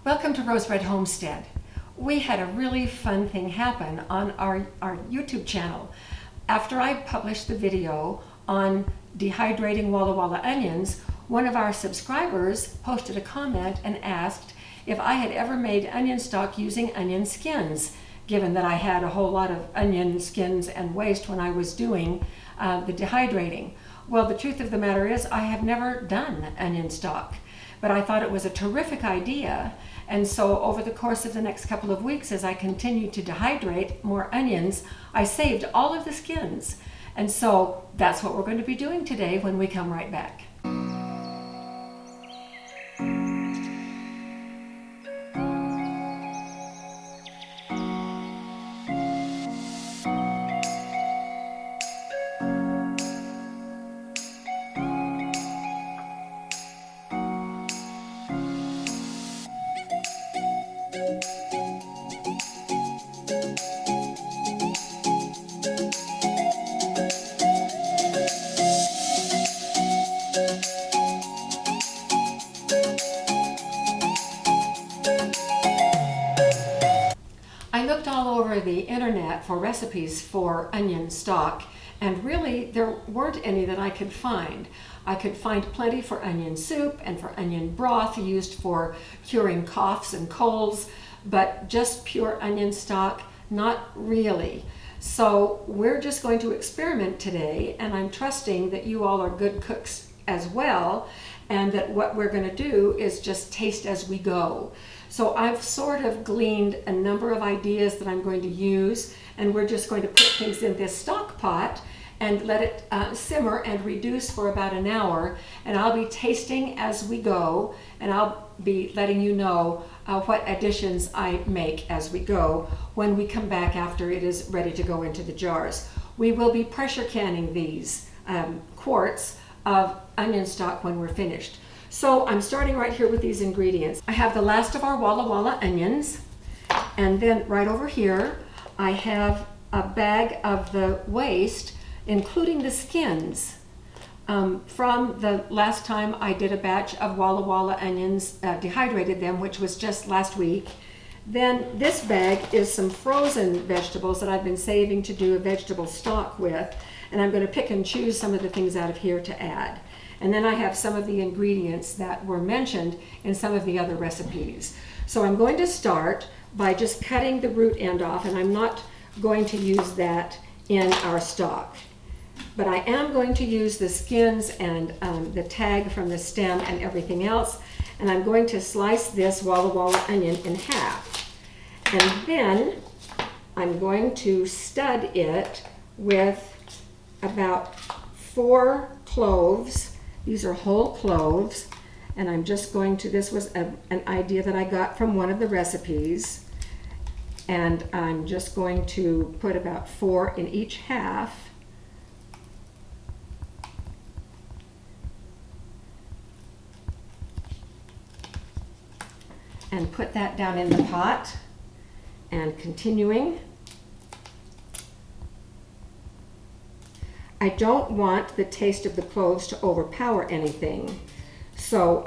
Welcome to Rosebud Homestead. We had a really fun thing happen on our YouTube channel. After I published the video on dehydrating Walla Walla onions, one of our subscribers posted a comment and asked if I had ever made onion stock using onion skins, given that I had a whole lot of onion skins and waste when I was doing the dehydrating. Well, the truth of the matter is I have never done onion stock, but I thought it was a terrific idea. And so over the course of the next couple of weeks, as I continued to dehydrate more onions, I saved all of the skins. And so that's what we're going to be doing today when we come right back. I looked all over the internet for recipes for onion stock, and really there weren't any that I could find. I could find plenty for onion soup and for onion broth used for curing coughs and colds, but just pure onion stock, not really. So we're just going to experiment today, and I'm trusting that you all are good cooks as well, and that what we're going to do is just taste as we go. So I've sort of gleaned a number of ideas that I'm going to use, and we're just going to put things in this stock pot and let it simmer and reduce for about an hour, and I'll be tasting as we go, and I'll be letting you know what additions I make as we go when we come back after it is ready to go into the jars. We will be pressure canning these quarts of onion stock when we're finished. So I'm starting right here with these ingredients. I have the last of our Walla Walla onions, and then right over here I have a bag of the waste, including the skins, from the last time I did a batch of Walla Walla onions, dehydrated them, which was just last week. Then this bag is some frozen vegetables that I've been saving to do a vegetable stock with, and I'm going to pick and choose some of the things out of here to add. And then I have some of the ingredients that were mentioned in some of the other recipes. So I'm going to start by just cutting the root end off, and I'm not going to use that in our stock. But I am going to use the skins and the tag from the stem and everything else, and I'm going to slice this Walla Walla onion in half. And then I'm going to stud it with about 4 cloves. These are whole cloves, and I'm just going to, this was an idea that I got from one of the recipes, and I'm just going to put about 4 in each half. And put that down in the pot, and continuing. I don't want the taste of the cloves to overpower anything. So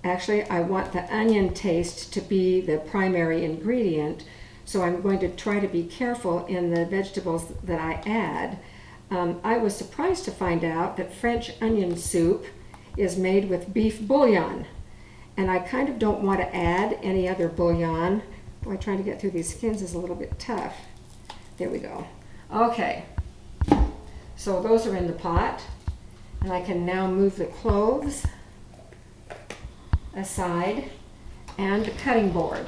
actually I want the onion taste to be the primary ingredient. So I'm going to try to be careful in the vegetables that I add. I was surprised to find out that French onion soup is made with beef bouillon. And I kind of don't want to add any other bouillon. Boy, trying to get through these skins is a little bit tough. There we go. Okay, so those are in the pot, and I can now move the cloves aside and the cutting board.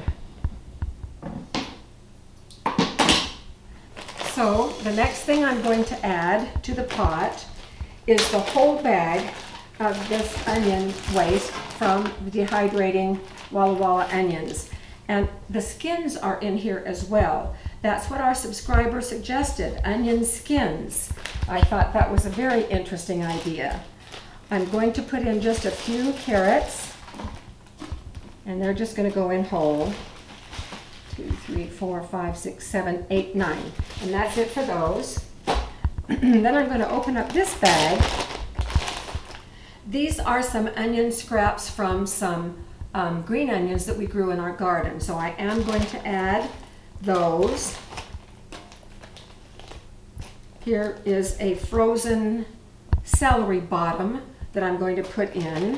So the next thing I'm going to add to the pot is the whole bag of this onion waste from the dehydrating Walla Walla onions. And the skins are in here as well. That's what our subscriber suggested, onion skins. I thought that was a very interesting idea. I'm going to put in just a few carrots, and they're just going to go in whole. 2, 3, 4, 5, 6, 7, 8, 9. And that's it for those. Then I'm going to open up this bag. These are some onion scraps from some green onions that we grew in our garden. So I am going to add those. Here is a frozen celery bottom that I'm going to put in.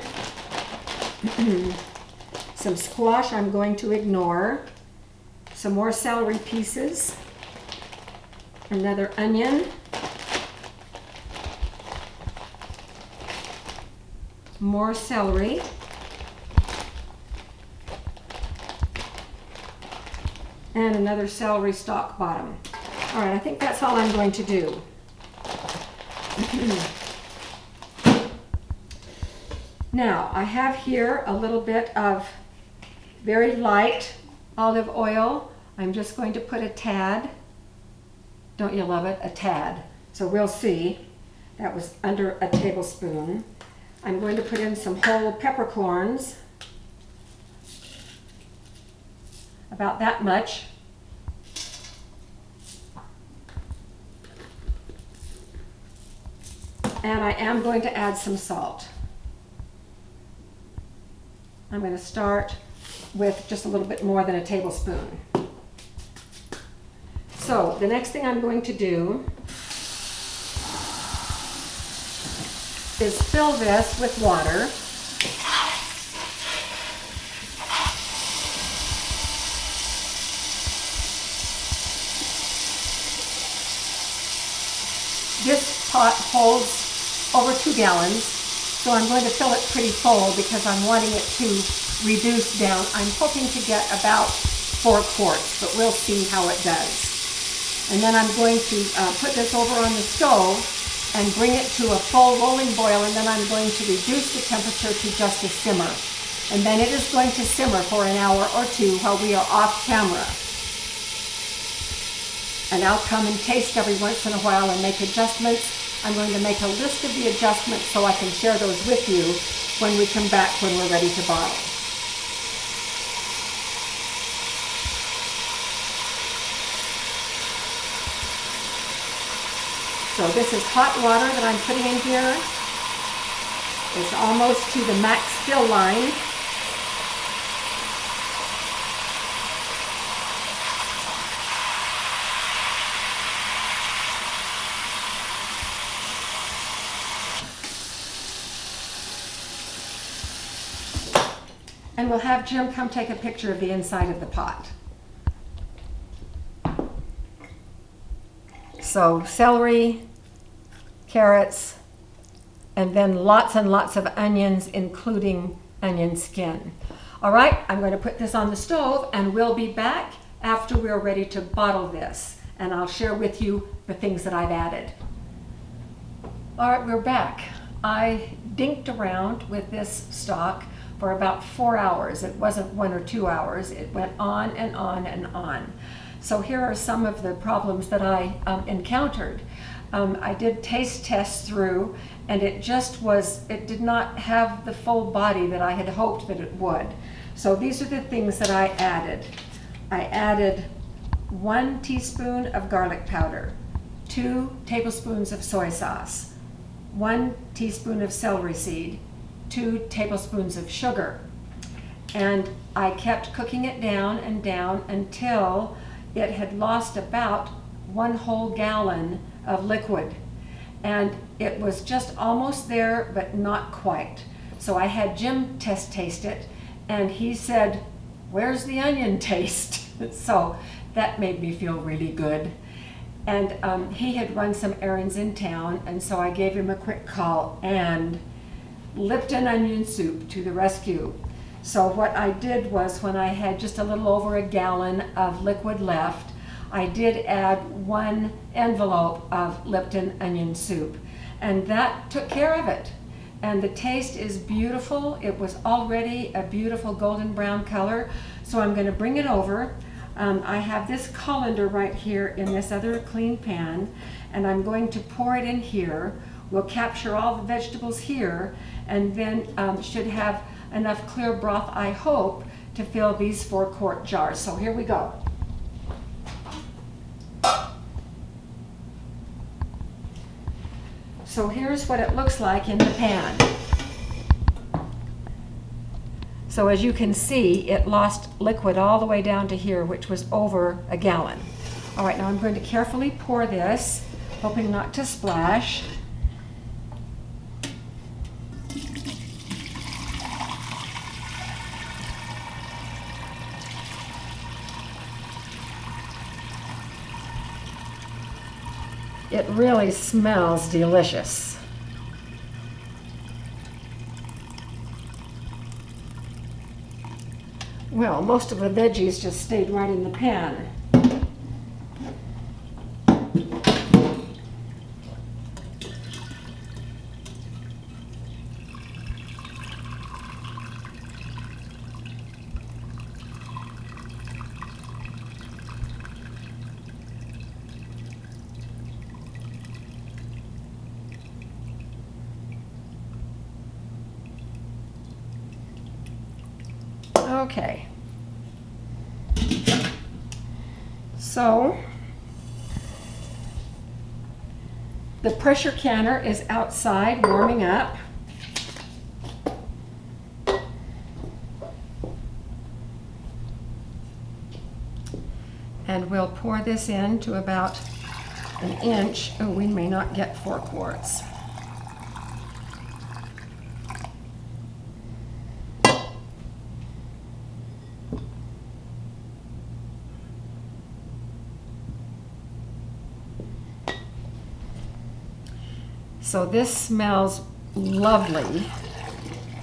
Some squash I'm going to ignore. Some more celery pieces. Another onion. More celery. And another celery stalk bottom. All right, I think that's all I'm going to do. Now, I have here a little bit of very light olive oil. I'm just going to put a tad. Don't you love it? A tad. So we'll see. That was under a tablespoon. I'm going to put in some whole peppercorns. About that much. And I am going to add some salt. I'm going to start with just a little bit more than a tablespoon. So the next thing I'm going to do is fill this with water. This pot holds over 2 gallons, so I'm going to fill it pretty full because I'm wanting it to reduce down. I'm hoping to get about 4 quarts, but we'll see how it does. And then I'm going to put this over on the stove and bring it to a full rolling boil, and then I'm going to reduce the temperature to just a simmer. And then it is going to simmer for an hour or 2 while we are off camera. And I'll come and taste every once in a while and make adjustments. I'm going to make a list of the adjustments so I can share those with you when we come back when we're ready to bottle. So this is hot water that I'm putting in here. It's almost to the max fill line. And we'll have Jim come take a picture of the inside of the pot. So celery, carrots, and then lots and lots of onions, including onion skin. All right, I'm going to put this on the stove, and we'll be back after we're ready to bottle this. And I'll share with you the things that I've added. All right, we're back. I dinked around with this stock for about 4 hours. It wasn't 1 or 2 hours. It went on and on and on. So here are some of the problems that I encountered. I did taste tests through, and it did not have the full body that I had hoped that it would. So these are the things that I added. I added 1 teaspoon of garlic powder, 2 tablespoons of soy sauce, 1 teaspoon of celery seed, 2 tablespoons of sugar. And I kept cooking it down and down until it had lost about 1 whole gallon of liquid. And it was just almost there, but not quite. So I had Jim taste it, and he said, "Where's the onion taste?" So that made me feel really good. And he had run some errands in town, and so I gave him a quick call, and Lipton onion soup to the rescue. So what I did was, when I had just a little over a gallon of liquid left, I did add 1 envelope of Lipton onion soup, and that took care of it. And the taste is beautiful. It was already a beautiful golden brown color. So I'm going to bring it over. I have this colander right here in this other clean pan, and I'm going to pour it in here. We'll capture all the vegetables here, and then should have enough clear broth, I hope, to fill these 4-quart jars. So here we go. So here's what it looks like in the pan. So as you can see, it lost liquid all the way down to here, which was over a gallon. All right, now I'm going to carefully pour this, hoping not to splash. It really smells delicious. Well, most of the veggies just stayed right in the pan. Okay, so the pressure canner is outside warming up. And we'll pour this in to about an inch. Oh, we may not get 4 quarts. So this smells lovely,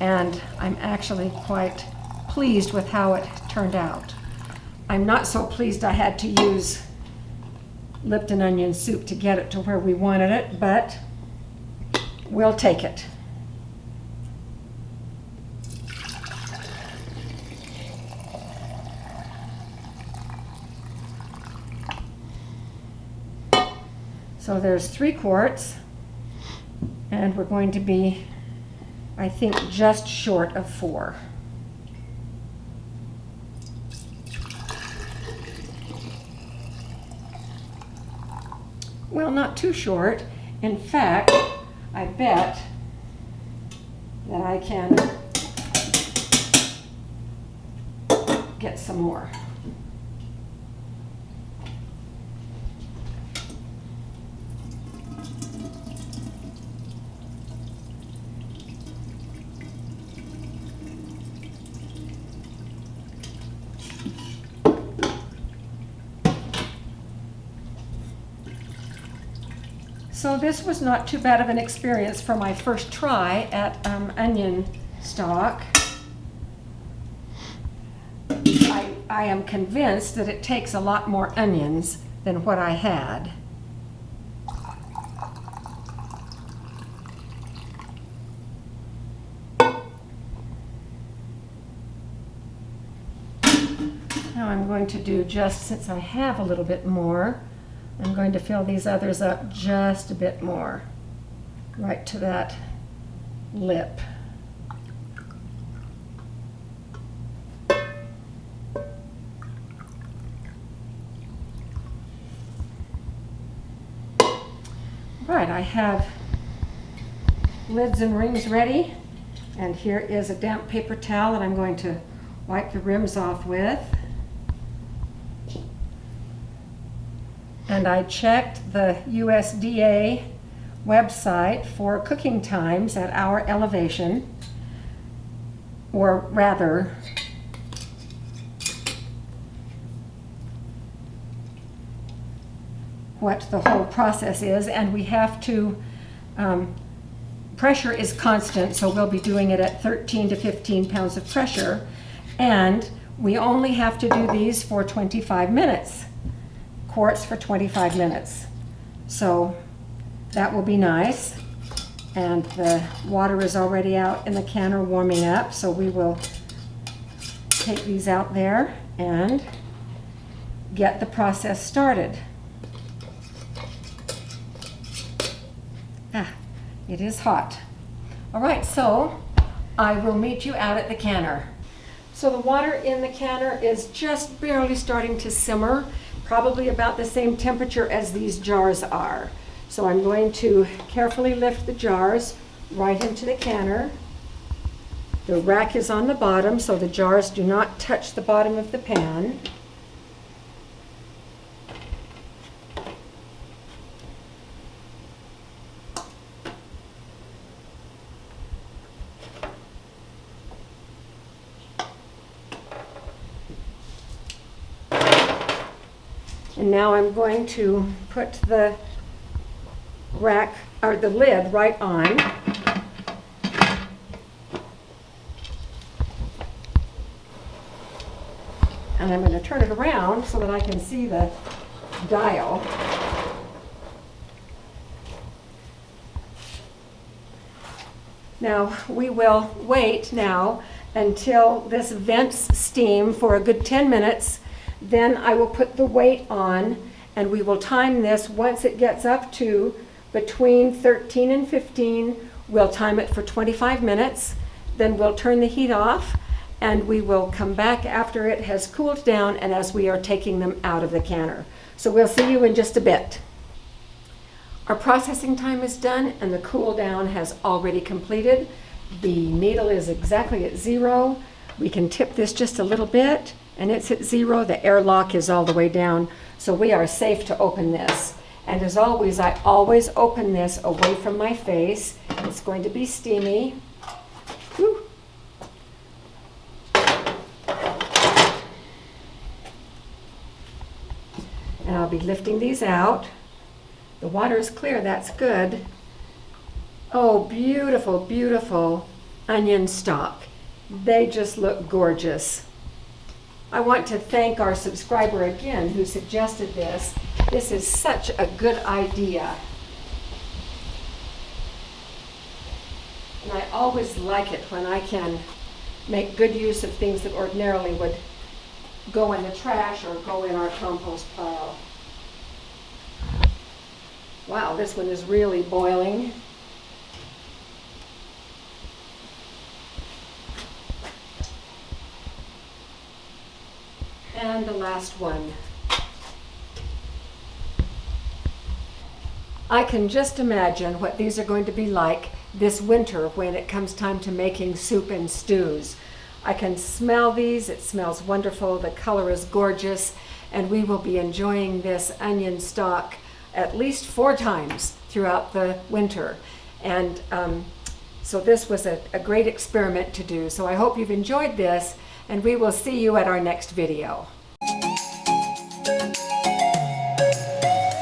and I'm actually quite pleased with how it turned out. I'm not so pleased I had to use Lipton onion soup to get it to where we wanted it, but we'll take it. So there's 3 quarts. And we're going to be, I think, just short of 4. Well, not too short. In fact, I bet that I can get some more. So this was not too bad of an experience for my first try at onion stock. I am convinced that it takes a lot more onions than what I had. Now I'm going to do, just since I have a little bit more, I'm going to fill these others up just a bit more, right to that lip. Right, I have lids and rings ready, and here is a damp paper towel that I'm going to wipe the rims off with. And I checked the USDA website for cooking times at our elevation, or rather, what the whole process is, and we have to, pressure is constant, so we'll be doing it at 13 to 15 pounds of pressure, and we only have to do these for 25 minutes. Quarts for 25 minutes. So that will be nice. And the water is already out in the canner warming up, so we will take these out there and get the process started. It is hot. All right, so I will meet you out at the canner. So the water in the canner is just barely starting to simmer, probably about the same temperature as these jars are. So I'm going to carefully lift the jars right into the canner. The rack is on the bottom, so the jars do not touch the bottom of the pan. And now I'm going to put the rack, or the lid, right on. And I'm going to turn it around so that I can see the dial. Now we will wait now until this vents steam for a good 10 minutes. Then I will put the weight on and we will time this. Once it gets up to between 13 and 15, we'll time it for 25 minutes. Then we'll turn the heat off and we will come back after it has cooled down and as we are taking them out of the canner. So we'll see you in just a bit. Our processing time is done and the cool down has already completed. The needle is exactly at 0. We can tip this just a little bit and it's at 0. The airlock is all the way down, so we are safe to open this. And as always, I always open this away from my face. It's going to be steamy. Whew. And I'll be lifting these out. The water is clear, that's good. Oh, beautiful, beautiful onion stock. They just look gorgeous. I want to thank our subscriber again who suggested this. This is such a good idea. And I always like it when I can make good use of things that ordinarily would go in the trash or go in our compost pile. Wow, this one is really boiling. And the last one. I can just imagine what these are going to be like this winter when it comes time to making soup and stews. I can smell these. It smells wonderful. The color is gorgeous. And we will be enjoying this onion stock at least 4 times throughout the winter. And so this was a great experiment to do. So I hope you've enjoyed this, and we will see you at our next video.